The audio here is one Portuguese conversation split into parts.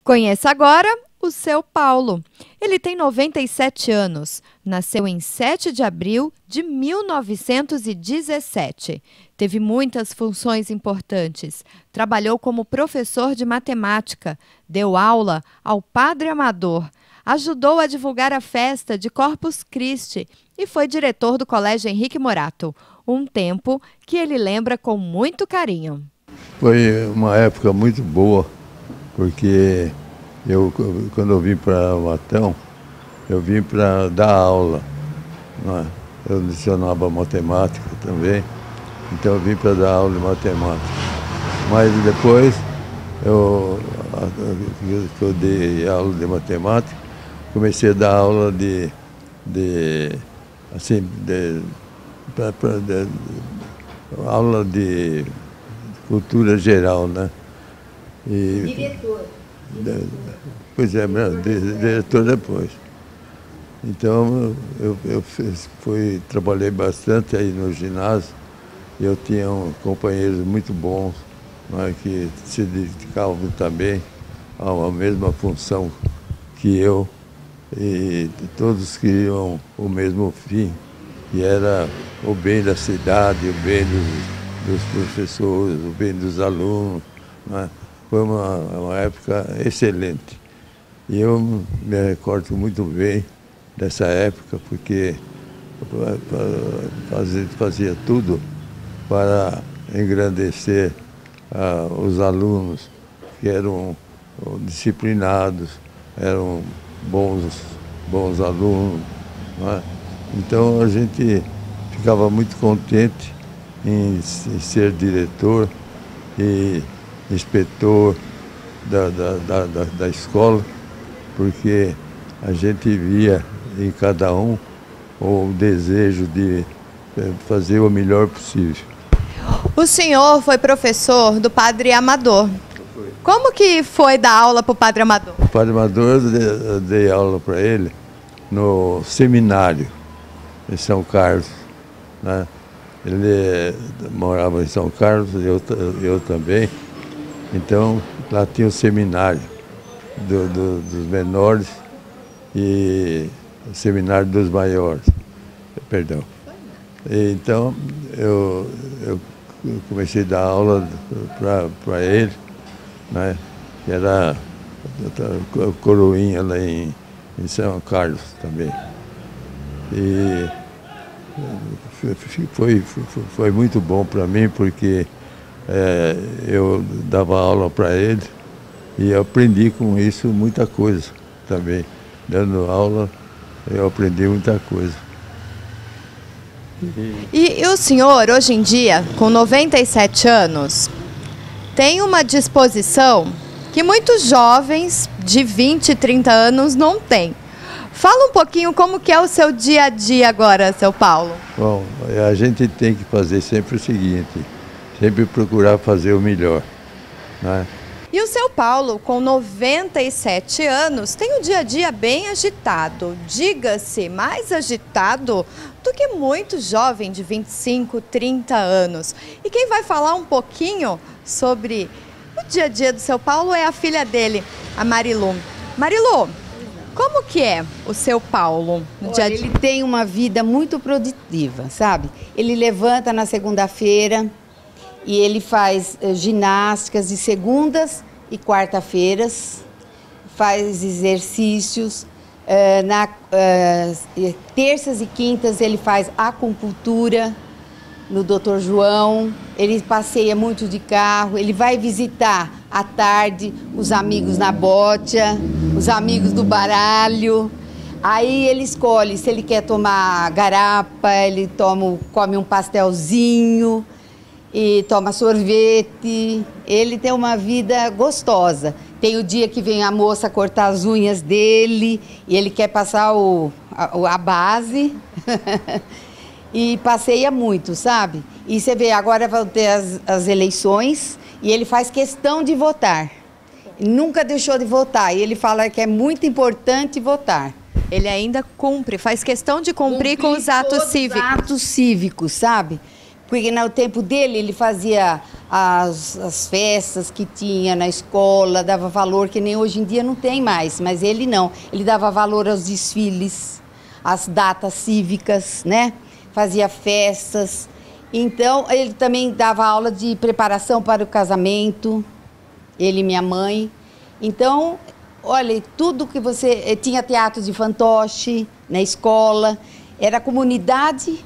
Conheça agora o seu Paulo. Ele tem 97 anos. Nasceu em 7 de abril de 1917. Teve muitas funções importantes. Trabalhou como professor de matemática, deu aula ao Padre Amador, ajudou a divulgar a festa de Corpus Christi e foi diretor do Colégio Henrique Morato, um tempo que ele lembra com muito carinho. Foi uma época muito boa, porque quando eu vim para Matão, eu vim para dar aula, né? Eu lecionava matemática também, então eu vim para dar aula de matemática. Mas depois eu dei aula de matemática, comecei a dar aula de aula de cultura geral, né? Diretor. Pois é, diretor depois. Então eu trabalhei bastante aí no ginásio. Eu tinha companheiros muito bons, né, que se dedicavam também à mesma função que eu, e todos queriam o mesmo fim, que era o bem da cidade, o bem dos professores, o bem dos alunos, né? Foi uma época excelente. E eu me recordo muito bem dessa época, porque fazia tudo para engrandecer os alunos, que eram disciplinados, eram bons alunos, né? Então a gente ficava muito contente em ser diretor e inspetor da escola, porque a gente via em cada um o desejo de fazer o melhor possível. O senhor foi professor do Padre Amador. Como que foi dar aula para o Padre Amador? O Padre Amador, eu dei aula para ele no seminário em São Carlos, né? Ele morava em São Carlos, eu também. Então, lá tinha o seminário dos menores e o seminário dos maiores, perdão. Então, eu comecei a dar aula para ele, né, que era coroinha lá em São Carlos também. E foi muito bom para mim, porque eu dava aula para ele e aprendi com isso muita coisa também. Dando aula, eu aprendi muita coisa. E o senhor, hoje em dia, com 97 anos, tem uma disposição que muitos jovens de 20, 30 anos não têm. Fala um pouquinho como que é o seu dia a dia agora, seu Paulo. Bom, a gente tem que fazer sempre o seguinte: sempre procurar fazer o melhor, né? E o seu Paulo, com 97 anos, tem um dia a dia bem agitado. Diga-se, mais agitado do que muito jovem de 25, 30 anos. E quem vai falar um pouquinho sobre o dia a dia do seu Paulo é a filha dele, a Marilu. Marilu, como que é o seu Paulo no dia a dia? Ele tem uma vida muito produtiva, sabe? Ele levanta na segunda-feira e ele faz ginásticas de segundas e quarta-feiras, faz exercícios, terças e quintas ele faz acupuntura no Dr. João, ele passeia muito de carro, ele vai visitar à tarde os amigos na botia, os amigos do baralho. Aí ele escolhe se ele quer tomar garapa, ele come um pastelzinho e toma sorvete. Ele tem uma vida gostosa. Tem o dia que vem a moça cortar as unhas dele e ele quer passar a base e passeia muito, sabe? E você vê, agora vão ter as eleições e ele faz questão de votar. Nunca deixou de votar e ele fala que é muito importante votar. Ele ainda cumpre, faz questão de cumprir com os atos cívicos. Atos cívicos, sabe? Porque no tempo dele ele fazia as festas que tinha na escola, dava valor, que nem hoje em dia não tem mais, mas ele não. Ele dava valor aos desfiles, às datas cívicas, né? Fazia festas. Então, ele também dava aula de preparação para o casamento, ele e minha mãe. Então, olha, tudo que você... Tinha teatro de fantoche na escola, era comunidade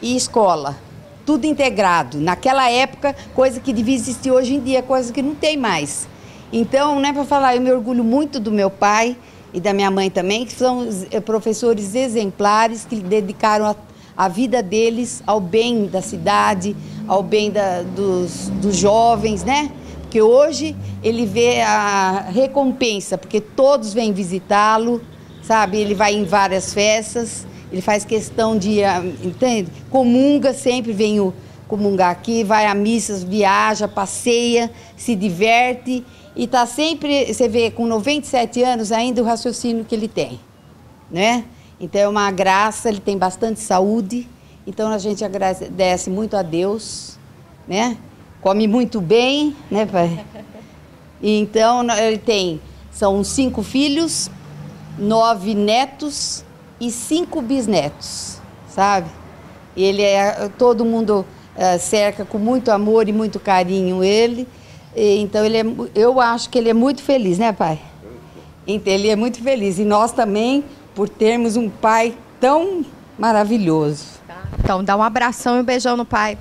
e escola, tudo integrado. Naquela época, coisa que devia existir hoje em dia, coisa que não tem mais. Então, né, para falar, eu me orgulho muito do meu pai e da minha mãe também, que são professores exemplares que dedicaram a vida deles ao bem da cidade, ao bem dos jovens, né? Porque hoje ele vê a recompensa, porque todos vêm visitá-lo, sabe? Ele vai em várias festas, ele faz questão de, entende? Comunga, sempre vem comungar aqui, vai a missas, viaja, passeia, se diverte e está sempre, você vê, com 97 anos ainda o raciocínio que ele tem, né? Então é uma graça, ele tem bastante saúde, então a gente agradece muito a Deus, né? Come muito bem, né, pai? Então ele são 5 filhos, 9 netos e 5 bisnetos, sabe? Ele todo mundo cerca com muito amor e muito carinho ele, então eu acho que ele é muito feliz, né, pai? Então, ele é muito feliz e nós também, por termos um pai tão maravilhoso. Então dá um abração e um beijão no pai.